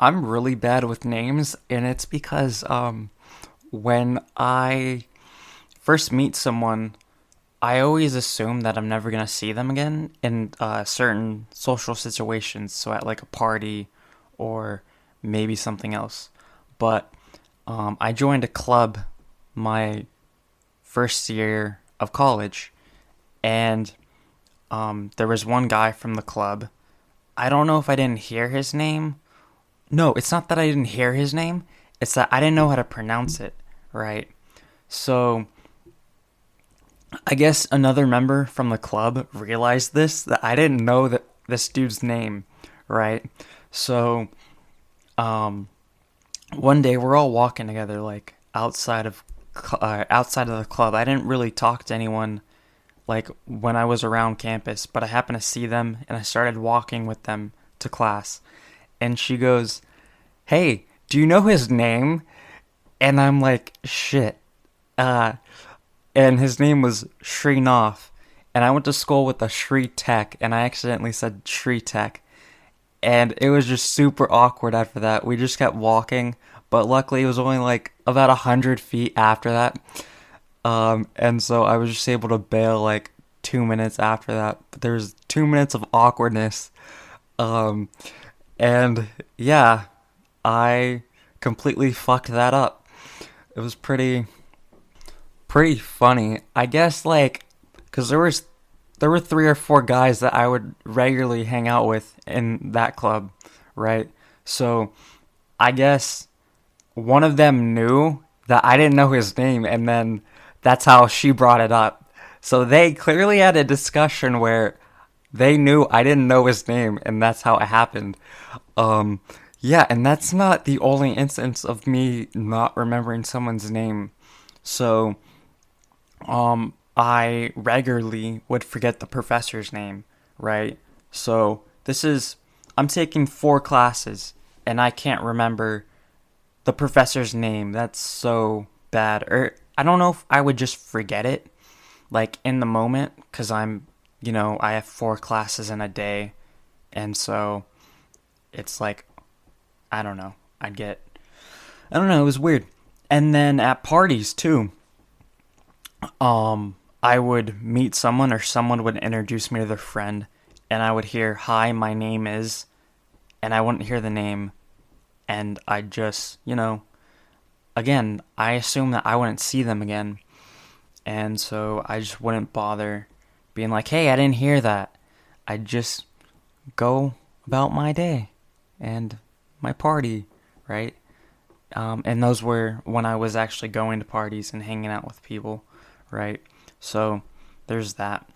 I'm really bad with names, and it's because when I first meet someone, I always assume that I'm never gonna see them again in certain social situations. So at like a party, or maybe something else. But I joined a club my first year of college, and there was one guy from the club. I don't know if I didn't hear his name. No, it's not that I didn't hear his name. It's that I didn't know how to pronounce it, right? So I guess another member from the club realized this, that I didn't know that this dude's name, right? So um, one day we're all walking together, like outside of the club. I didn't really talk to anyone like when I was around campus, but I happened to see them and I started walking with them to class. And she goes, "Hey, do you know his name?" And I'm like, "Shit." Uh, and his name was Srinath. And I went to school with a Shri Tech, and I accidentally said Shri Tech. And it was just super awkward after that. We just kept walking, but luckily it was only like about 100 feet after that. And so I was just able to bail like 2 minutes after that. But there was 2 minutes of awkwardness. Um, and yeah, I completely fucked that up. It was pretty funny. I guess like because there were three or four guys that I would regularly hang out with in that club, right? So I guess one of them knew that I didn't know his name, and then that's how she brought it up. So they clearly had a discussion where they knew I didn't know his name, and that's how it happened. Um, yeah, and that's not the only instance of me not remembering someone's name. So I regularly would forget the professor's name, right? So I'm taking four classes and I can't remember the professor's name. That's so bad. Or I don't know if I would just forget it, like in the moment, because I have four classes in a day. And so it's like, I don't know. I don't know, it was weird. And then at parties too. I would meet someone or someone would introduce me to their friend and I would hear, "Hi, my name is," and I wouldn't hear the name and I just, again, I assumed that I wouldn't see them again. And so I just wouldn't bother being like, "Hey, I didn't hear that." I'd just go about my day and my party, right? And those were when I was actually going to parties and hanging out with people, right? So there's that.